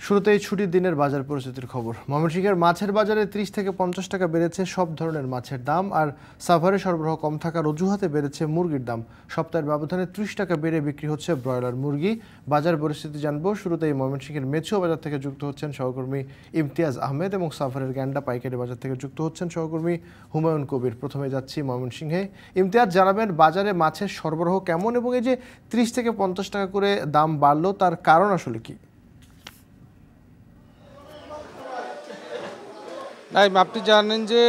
শুরুতেই ছুটির দিনের বাজার পরিস্থিতির খবর। ময়মনসিংহের মাছের বাজারে ৩০ থেকে ৫০ টাকা বেড়েছে সব ধরনের মাছের দাম, আর সাভারে সরবরাহ কম থাকার অজুহাতে বেড়েছে মুরগির দাম। সপ্তাহের ব্যবধানে ৩০ টাকা বেড়ে বিক্রি হচ্ছে ব্রয়লার মুরগি। বাজার পরিস্থিতি জানবো। শুরুতেই ময়মনসিংহের মেছো বাজার থেকে যুক্ত হচ্ছেন সহকর্মী ইমতিয়াজ আহমেদ এবং সাভারের গ্যান্ডা পাইকারি বাজার থেকে যুক্ত হচ্ছেন সহকর্মী হুমায়ুন কবির। প্রথমে যাচ্ছি ময়মনসিংহে। ইমতিয়াজ, জানাবেন বাজারে মাছের সরবরাহ কেমন এবং এই যে ৩০ থেকে ৫০ টাকা করে দাম বাড়লো তার কারণ আসলে কি? তাই আপনি জানেন যে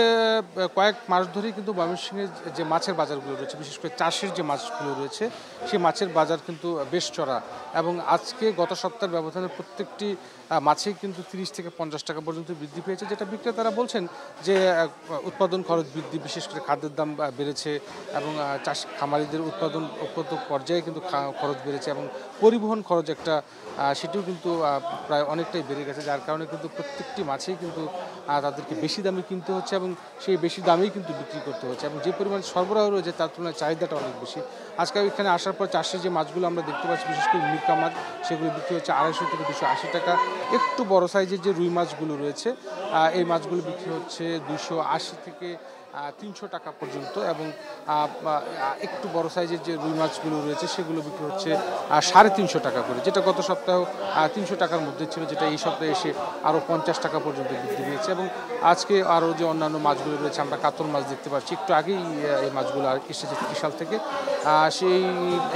কয়েক মাস ধরেই কিন্তু ময়মনসিংহের যে মাছের বাজারগুলো রয়েছে, বিশেষ করে চাষের যে মাছগুলো রয়েছে সেই মাছের বাজার কিন্তু বেশ চড়া। এবং আজকে গত সপ্তাহের ব্যবধানে প্রত্যেকটি মাছেই কিন্তু ৩০ থেকে ৫০ টাকা পর্যন্ত বৃদ্ধি পেয়েছে, যেটা বিক্রেতারা বলছেন যে উৎপাদন খরচ বৃদ্ধি, বিশেষ করে খাদ্যের দাম বেড়েছে এবং চাষি খামারিদের উৎপাদন পর্যায়ে কিন্তু খরচ বেড়েছে এবং পরিবহন খরচ একটা সেটিও কিন্তু প্রায় অনেকটাই বেড়ে গেছে, যার কারণে কিন্তু প্রত্যেকটি মাছেই কিন্তু তাদেরকে বেশি দামে কিনতে হচ্ছে এবং সেই বেশি দামেই কিন্তু বিক্রি করতে হচ্ছে এবং যে পরিমাণ সরবরাহ রয়েছে তার তুলনায় চাহিদাটা অনেক বেশি। আজকে এখানে আসার পর চাষের যে মাছগুলো আমরা দেখতে পাচ্ছি, বিশেষ করে মিরকা মাছ, সেগুলো বিক্রি হচ্ছে ২৫০ থেকে ২৮০ টাকা। একটু বড় সাইজের যে রুই মাছগুলো রয়েছে এই মাছগুলো বিক্রি হচ্ছে ২৮০ থেকে ৩০০ টাকা পর্যন্ত এবং একটু বড় সাইজের যে রুই মাছগুলো রয়েছে সেগুলো বিক্রি হচ্ছে ৩৫০ টাকা করে, যেটা গত সপ্তাহ ৩০০ টাকার মধ্যে ছিল, যেটা এই সপ্তাহে এসে আরও ৫০ টাকা পর্যন্ত বৃদ্ধি পেয়েছে। এবং আজকে আরও যে অন্যান্য মাছগুলো রয়েছে, আমরা কাতল মাছ দেখতে পাচ্ছি, একটু আগেই এই মাছগুলো এসেছে ত্রিশাল থেকে।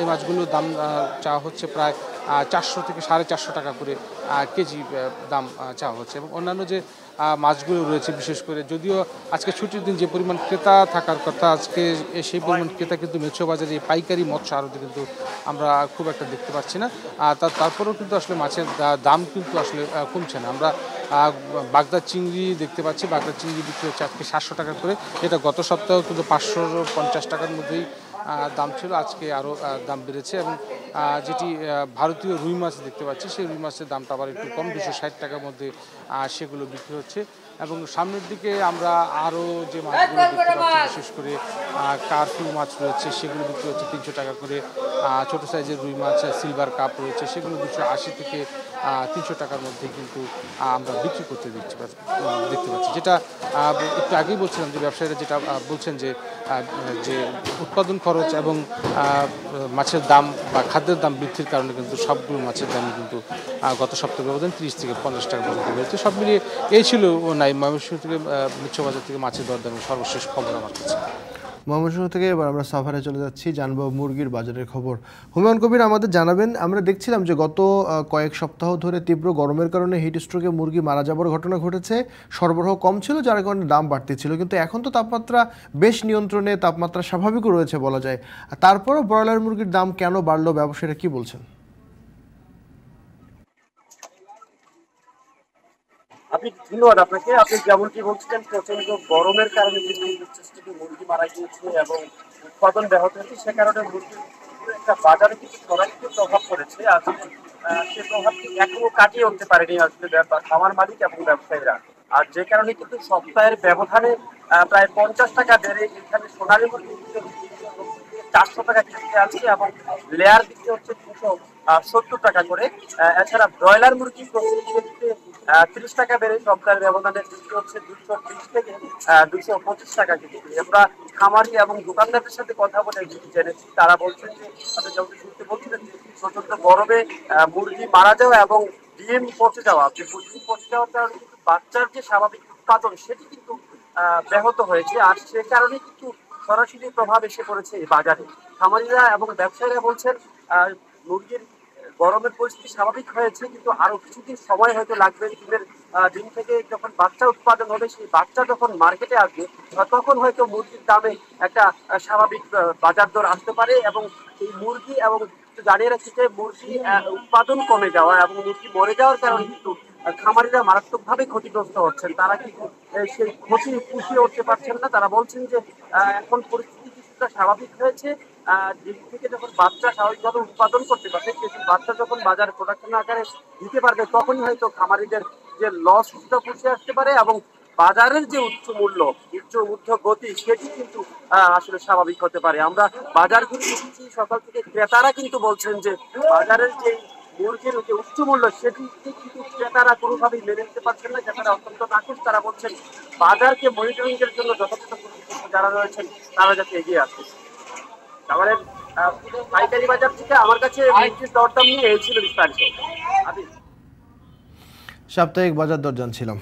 এই মাছগুলোর দাম চাওয়া হচ্ছে প্রায় ৪০০ থেকে ৪৫০ টাকা করে কেজি দাম চাওয়া হচ্ছে। এবং অন্যান্য যে মাছগুলো রয়েছে, বিশেষ করে যদিও আজকে ছুটির দিন যে পরিমাণ ক্রেতা থাকার কথা, আজকে সেই পরিমাণ ক্রেতা কিন্তু মেছো বাজারে এই পাইকারি মৎস্য আড়তে কিন্তু আমরা খুব একটা দেখতে পাচ্ছি না। তারপরেও কিন্তু আসলে মাছের দাম কিন্তু আসলে কমছে না। আমরা বাগদা চিংড়ি দেখতে পাচ্ছি, বাগদা চিংড়ি বিক্রি হচ্ছে আজকে ৭০০ টাকা করে, যেটা গত সপ্তাহে কিন্তু ৫৫০ টাকার মধ্যেই দাম ছিল, আজকে আরও দাম বেড়েছে। এবং যেটি ভারতীয় রুই মাছ দেখতে পাচ্ছি, সেই রুই মাছের দামটা আবার একটু কম, ২৬০ টাকার মধ্যে সেগুলো বিক্রি হচ্ছে। এবং সামনের দিকে আমরা আরও যে মাছগুলো দেখতে পাচ্ছি, বিশেষ করে কার্ফুল মাছ রয়েছে, সেগুলো বিক্রি হচ্ছে ৩০০ টাকা করে। ছোটো সাইজের রুই মাছ সিলভার কাপ রয়েছে, সেগুলো ২৮০ থেকে ৩০০ টাকার মধ্যে কিন্তু আমরা বিক্রি করতে দেখতে পাচ্ছি। যেটা একটু আগেই বলছিলাম যে ব্যবসায়ীরা যেটা বলছেন যে উৎপাদন খরচ এবং মাছের দাম বা খাদ্যের দাম বৃদ্ধির কারণে কিন্তু সবগুলো মাছের দামই কিন্তু গত সপ্তাহে ব্যবধান ৩০ থেকে ৫০ টাকা পর্যন্ত বেড়েছে। সব মিলিয়ে এই ছিল ময়মনসিংহ থেকে মেছো বাজার থেকে মাছের দরদামের সর্বশেষ খবর আমার কাছে। ময়মনসিংহ থেকে এবার আমরা সাভারে চলে যাচ্ছি, জানবো মুরগির বাজারের খবর। হুমায়ুন কবির, আমাদের জানাবেন, আমরা দেখছিলাম যে গত কয়েক সপ্তাহ ধরে তীব্র গরমের কারণে হিট স্ট্রোকে মুরগি মারা যাবার ঘটনা ঘটেছে। সরবরাহ কম ছিল, যার কারণে দাম বাড়তি ছিল, কিন্তু এখন তো তাপমাত্রা বেশ নিয়ন্ত্রণে, তাপমাত্রা স্বাভাবিকও রয়েছে বলা যায়। তারপরও ব্রয়লার মুরগির দাম কেন বাড়লো, ব্যবসায়ীরা কি বলছেন? আপনি ধন্যবাদ আপনাকে। আপনি যেমনটি বলছিলেন, প্রচন্ড গরমের কারণে কিন্তু মুরগি মারা গিয়েছে এবং উৎপাদন ব্যাহত হয়েছে, সে কারণে মুরগির একটা বাজারে কিছু সরাসরি প্রভাব পড়েছে। আসলে সে প্রভাবটি এখনো কাটিয়ে উঠতে পারেনি আসলে খামার মালিক এবং ব্যবসায়ীরা। আর যে কারণে কিন্তু সপ্তাহের ব্যবধানে প্রায় ৫০ টাকা বেড়ে এখানে সোনালী মুরগি ৪০০ টাকা কেজি আছে এবং লেয়ার বিক্রি হচ্ছে ২৭০ টাকা করে। এছাড়া ব্রয়লার মুরগি প্রতি কেজিতে ৩০ টাকা বেড়ে সপ্তাহের ব্যবধানে বিক্রি হচ্ছে ২২০ থেকে ২২৫ টাকা কেজি। আমরা খামারি এবং দোকানদারদের সাথে কথা বলে জেনেছি, তারা বলছেন যে আপনি যখন শুনতে বলছিলেন যে প্রচন্ড গরমে মুরগি মারা যাওয়া এবং ডিম পচে যাওয়া, মুরগি পচে যাওয়ার কারণে কিন্তু বাচ্চার যে স্বাভাবিক উৎপাদন সেটি কিন্তু ব্যাহত হয়েছে। আর সে কারণে কিন্তু সরাসরি প্রভাব এসে পড়েছে এই বাজারে। খামারিরা এবং ব্যবসায়ীরা বলছেন মুরগির গরমের পরিস্থিতি স্বাভাবিক হয়েছে, কিন্তু আরো কিছুদিন সময় হয়তো লাগবে। ডিম থেকে যখন বাচ্চা উৎপাদন হবে, সেই বাচ্চা যখন মার্কেটে আসবে তখন হয়তো মুরগির দামে একটা স্বাভাবিক বাজার দর আসতে পারে। এবং এই মুরগি এবং জানিয়ে রাখছি যে মুরগি উৎপাদন কমে যাওয়া এবং মুরগি মরে যাওয়ার কারণে কিন্তু খামারিরা মারাত্মকভাবে ক্ষতিগ্রস্ত হচ্ছেন। তারা কিন্তু সেই ক্ষতি পুষিয়ে উঠতে পারছেন না। তারা বলছেন যে এখন পরিস্থিতি কিছুটা স্বাভাবিক হয়েছে। ডিম থেকে যখন বাচ্চা স্বাভাবিকভাবে উৎপাদন করতে পারবে, সেই বাচ্চা যখন বাজার প্রোডাকশন আকারে দিতে পারবে, তখনই হয়তো খামারিদের যে লস কিছুটা পুষে আসতে পারে এবং বাজারের যে উচ্চ মূল্য, উচ্চ ঊর্ধ্ব গতি, সেটি কিন্তু আসলে স্বাভাবিক হতে পারে। আমরা বাজারগুলো দেখেছি সকাল থেকে, ক্রেতারা কিন্তু বলছেন যে বাজারের যে মুরগির যে উচ্চ মূল্য সেটি কিন্তু ক্রেতারা কোনোভাবেই মেনে নিতে পারছেন না। ক্রেতারা অত্যন্ত নাখুশ। তারা বলছেন বাজারকে মনিটরিং এর জন্য যথাযথ যারা রয়েছেন তারা যাতে এগিয়ে আসে। তাহলে পাইকারি বাজার থেকে আমার কাছে মুরগির দরদাম নিয়ে এই ছিল বিস্তারিত। সাপ্তাহিক বাজার দর জানছিলাম।